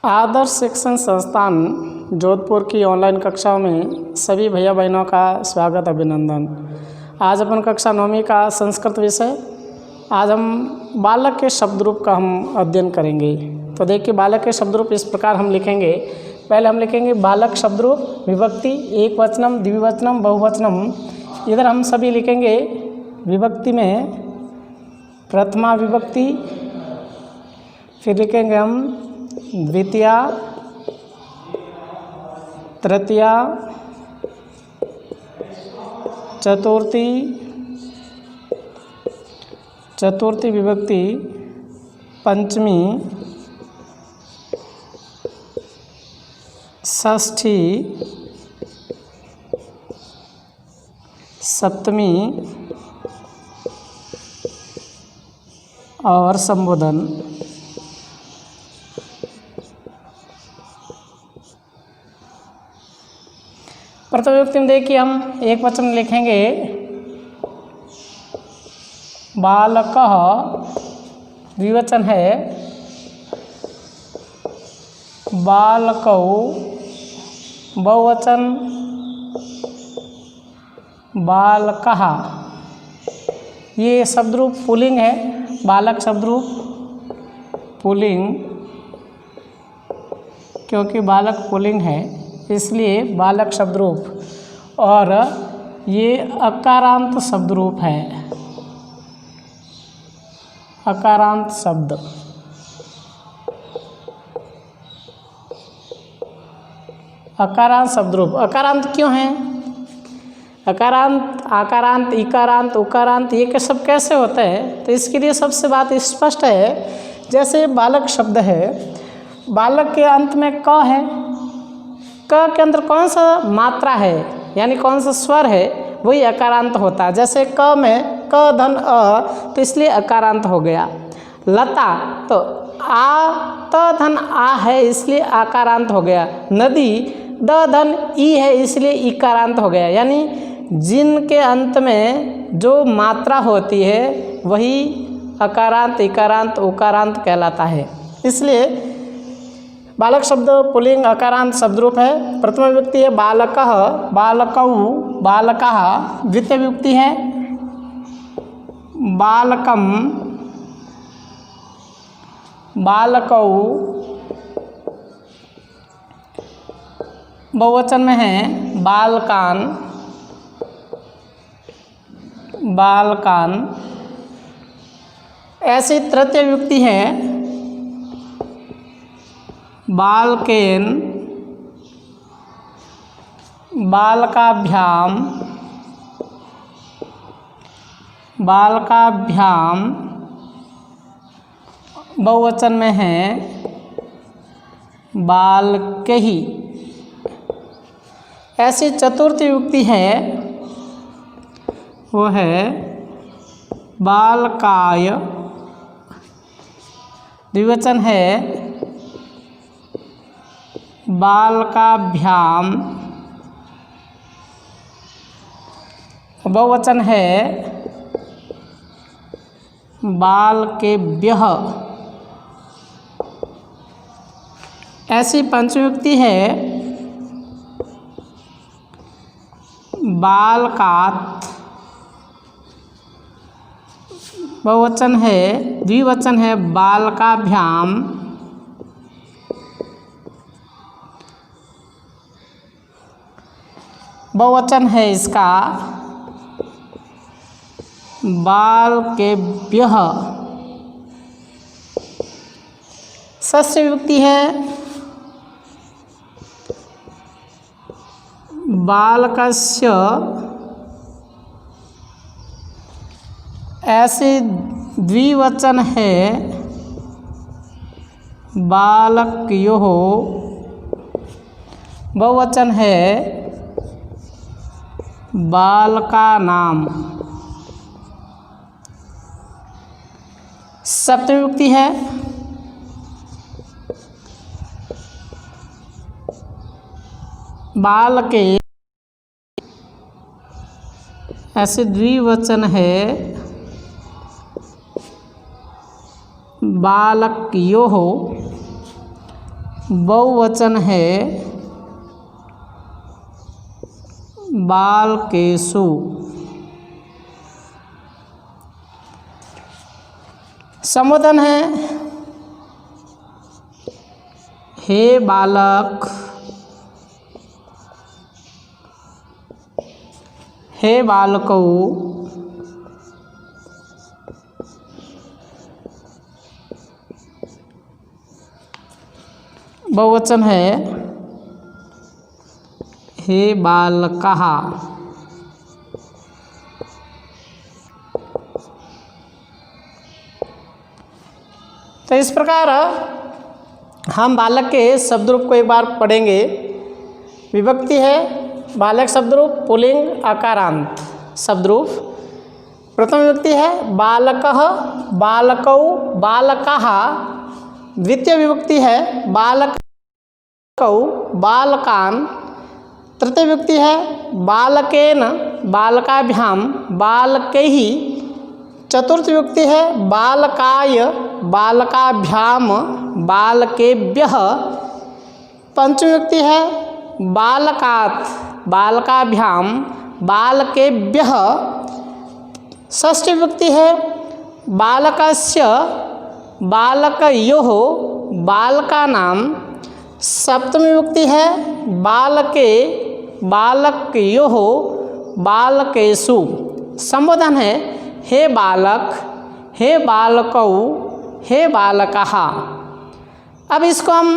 आदर्श शिक्षण संस्थान जोधपुर की ऑनलाइन कक्षाओं में सभी भैया बहनों का स्वागत अभिनंदन। आज अपन कक्षा 9वीं का संस्कृत विषय, आज हम बालक के शब्द रूप का हम अध्ययन करेंगे। तो देखिए, बालक के शब्द रूप इस प्रकार हम लिखेंगे। पहले हम लिखेंगे बालक शब्द रूप विभक्ति, एक वचनम, द्विवचनम, बहुवचनम। इधर हम सभी लिखेंगे विभक्ति में प्रथमा विभक्ति, फिर लिखेंगे हम द्वितीया, तृतीया, चतुर्थी, चतुर्थी विभक्ति, पंचमी, षष्ठी, सप्तमी और संबोधन। प्रथम विभक्ति में देखिए हम एक वचन लिखेंगे बालकः, द्विवचन है बालकौ, बहुवचन बालकः। ये शब्द रूप पुल्लिंग है, बालक शब्द रूप पुल्लिंग, क्योंकि बालक पुल्लिंग है इसलिए बालक शब्द रूप। और ये अकारांत शब्द रूप है, अकारांत शब्द। अकारांत शब्द रूप। अकारांत क्यों है? अकारांत, आकारांत, इकारांत, उकारांत ये सब कैसे होते हैं? तो इसके लिए सबसे बात स्पष्ट है। जैसे बालक शब्द है, बालक के अंत में क है, क के अंदर कौन सा मात्रा है यानी कौन सा स्वर है, वही अकारांत होता है। जैसे क में क धन अ, तो इसलिए अकारांत हो गया। लता तो आ त धन आ है इसलिए आकारांत हो गया। नदी द धन ई है इसलिए इकारांत हो गया। यानी जिनके अंत में जो मात्रा होती है वही अकारांत, इकारांत, उकारांत कहलाता है। इसलिए बालक शब्द पुल्लिंग अकारांत शब्द रूप है। प्रथम विभक्ति है बालकः, बालकौ, बालकः। द्वितीय विभक्ति है बालकम, बालकौ। बहुवचन में है बालकान, बालकान। ऐसी तृतीय विभक्ति है बालकेन, बालकाभ्याम, बालकाभ्याम। बहुवचन में है बालकैहि। ऐसी चतुर्थी विभक्ति है वो है बालकाय। द्विवचन है बालकाभ्याम। बहुवचन है बालकेभ्यः। ऐसी पंचमी विभक्ति है बालकात्। बहुवचन है, द्विवचन है बालकाभ्याम। बहुवचन है इसका बालकेभ्यः। षष्ठी विभक्ति है बालकस्य। ऐसे द्विवचन है बालकयोः। बहुवचन है बालकानाम। सप्तमी विभक्ति है बालके। ऐसे द्विवचन है बालकयोः। बहुवचन है बालकेषु। संबोधन है हे बालक, हे बालकौ। बहुवचन है हे बालकः। तो इस प्रकार हम बालक के शब्द रूप को एक बार पढ़ेंगे। विभक्ति है बालक शब्द रूप पुल्लिंग आकारांत शब्द रूप। प्रथम विभक्ति है बालकः, बालकौ, बालकाः। द्वितीय विभक्ति है बालकौ, बालकान्। तृतीय विभक्ति है बालकेन, बालकाभ्याम, बालकैः। चतुर्थ विभक्ति है बालकाय, बालकाभ्याम, बालकेभ्यः। पंचमी विभक्ति है बालकात्, बालकाभ्याम, बालकेभ्यः। षष्ठी विभक्ति है बालकस्य, बालकयोः, बालकानां। सप्तमी विभक्ति है बालके, बालकयोः, बालकेषु। संबोधन है हे बालक, हे बालकौ, हे बालकः। अब इसको हम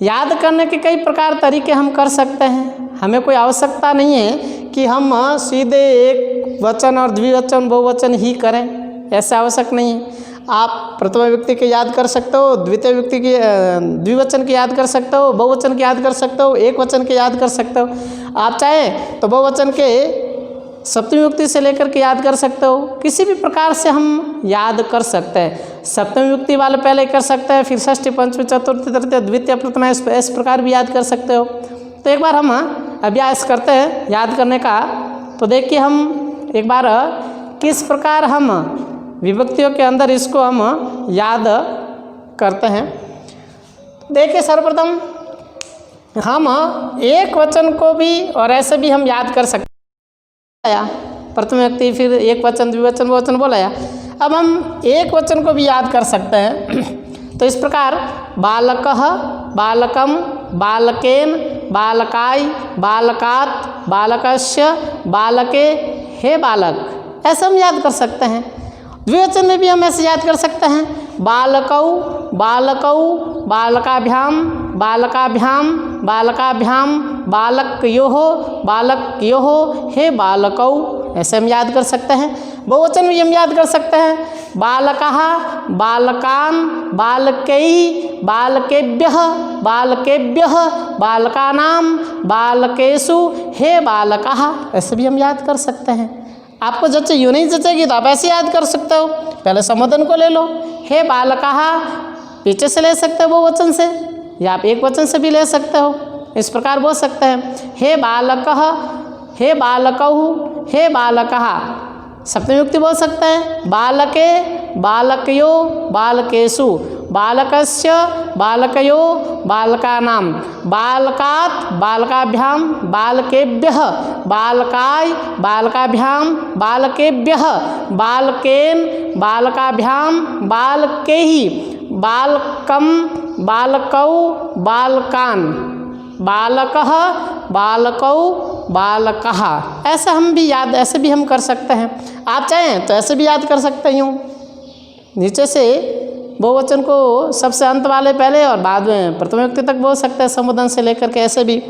याद करने के कई प्रकार तरीके हम कर सकते हैं। हमें कोई आवश्यकता नहीं है कि हम सीधे एक वचन और द्विवचन बहुवचन ही करें, ऐसा आवश्यक नहीं है। आप प्रथम व्यक्ति के याद कर सकते हो, द्वितीय व्यक्ति के द्विवचन के याद कर सकते हो, बहुवचन के याद कर सकते हो, एक वचन के याद कर सकते हो। आप चाहें तो बहुवचन के सप्तमी विभक्ति से लेकर के याद कर सकते हो। किसी भी प्रकार से हम याद कर सकते हैं। सप्तमी विभक्ति वाले पहले कर सकते हैं, फिर षष्ठी, पंचमी, चतुर्थी, तृतीय, द्वितीय, प्रथमा, इस प्रकार भी याद कर सकते हो। तो एक बार हम अभ्यास करते हैं याद करने का। तो देखिए हम एक बार किस प्रकार हम विभक्तियों के अंदर इसको हम याद करते हैं। देखिए सर्वप्रथम हम एक वचन को भी और ऐसे भी हम याद कर सकते हैं। प्रथम व्यक्ति, फिर एक वचन, द्विवचन, बहुवचन बोलाया। अब हम एक वचन को भी याद कर सकते हैं। तो इस प्रकार बालकः, बालकम, बालकेन, बालकाय, बालकात्, बालकस्य, बालके, हे बालक, ऐसे हम याद कर सकते हैं। द्विवचन में भी हम ऐसे याद कर सकते हैं बालकौ, बालकौ, बालकाभ्याम, बालकाभ्याम, बालकाभ्याम, बालकयोः, बालकयोः, हे बालकौ, ऐसे हम याद कर सकते हैं। बहुवचन भी हम याद कर सकते हैं बालकः, बालकान्, बालकै, बालकेभ्यः, बालकेभ्यः, बालकानां, बालकेषु, हे बालकः, ऐसे भी हम याद कर सकते हैं। आपको जैसे यूँ नहीं जचेगी तो आप ऐसे याद कर सकते हो। पहले संबोधन को ले लो, हे बालकः, पीछे से ले सकते हो बहुवचन से, या आप एक वचन से भी ले सकते हो। इस प्रकार बोल सकते हैं हे बालकः, हे बालकौ, हे बालकः। सप्तमी विभक्ति बोल सकते हैं बालके, बालकयो, बालकेषु, बालकस्य, बालकयो, बालकानां, बालकात्, बालकाभ्याम, बालकेभ्यः, बालकाय, बालकाभ्याम, बालकेभ्यः, बालकेन, बालकाभ्याम, बालकैः, बालकम, बालकौ, बालकान्, बालकः, बालकौ, बालकः। ऐसे हम भी याद, ऐसे भी हम कर सकते हैं। आप चाहें तो ऐसे भी याद कर सकते हैं। नीचे से बहुवचन को सबसे अंत वाले पहले और बाद में प्रथम व्यक्ति तक बोल सकते हैं संबोधन से लेकर के। ऐसे भी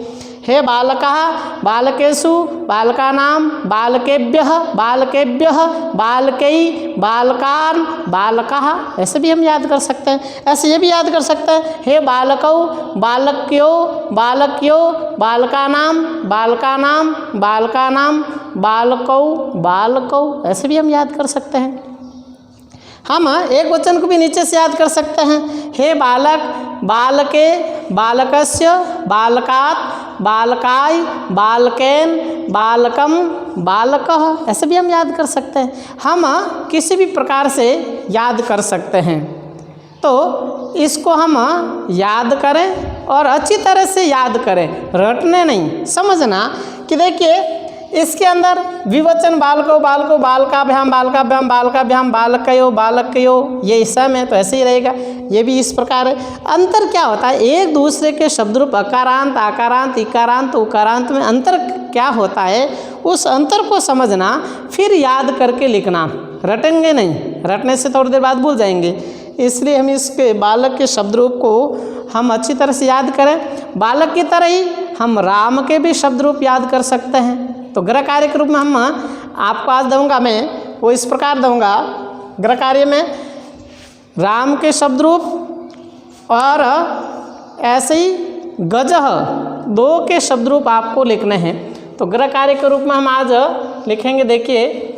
हे बालकः, बालकेषु, बालकानां, बालकेभ्यः, बालकेभ्यः, बालकै, बालकान्, बालकः, ऐसे भी हम याद कर सकते हैं। ऐसे ये भी याद कर सकते हैं हे बालकौ, बालक्यो, बालक्यो, बालकानां, बालकानां, बालकानां, बालकौ, बालकौ, ऐसे भी हम याद कर सकते हैं। हम एक वचन को भी नीचे से याद कर सकते हैं हे बालक, बालके, बालकस्य, बालकात्, बालकाय, बालकेन, बालकम, बालकः, ऐसे भी हम याद कर सकते हैं। हम किसी भी प्रकार से याद कर सकते हैं। तो इसको हम याद करें और अच्छी तरह से याद करें, रटने नहीं, समझना कि देखिए इसके अंदर विवचन बालको बालको बालकाभ्याम बालकाभ्याम बालकाभ्याम बालकयो बालकयो ये सम है, तो ऐसे ही रहेगा। ये भी इस प्रकार है। अंतर क्या होता है, एक दूसरे के शब्द रूप अकारांत आकारांत इकारांत उकारांत में अंतर क्या होता है, उस अंतर को समझना, फिर याद करके लिखना। रटेंगे नहीं, रटने से थोड़ी देर बाद भूल जाएंगे। इसलिए हम इसके बालक के शब्द रूप को हम अच्छी तरह से याद करें। बालक की तरह ही हम राम के भी शब्द रूप याद कर सकते हैं। तो गृह कार्य के रूप में हम आपको आज दूंगा, मैं वो इस प्रकार दूंगा। गृह कार्य में राम के शब्द रूप और ऐसे ही गजह दो के शब्द रूप आपको लिखने हैं। तो गृह कार्य के रूप में हम आज लिखेंगे। देखिए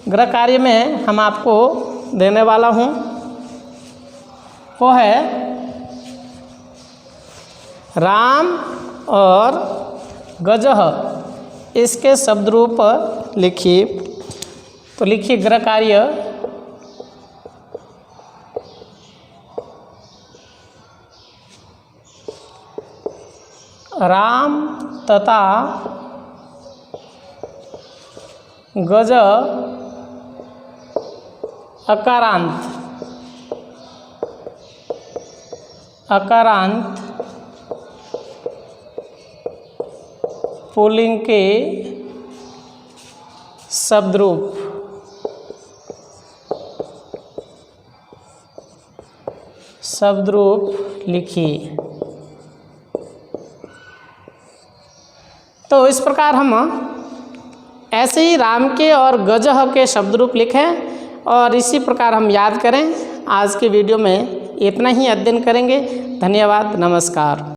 गृह कार्य में हम आपको देने वाला हूँ वो है राम और गजह, इसके शब्द रूप लिखिए। तो लिखिए गृह कार्य राम तथा गज अकारांत पुल्लिंग के शब्द रूप लिखिए। तो इस प्रकार हम ऐसे ही राम के और गजह के शब्द रूप लिखें और इसी प्रकार हम याद करें। आज के वीडियो में इतना ही अध्ययन करेंगे। धन्यवाद, नमस्कार।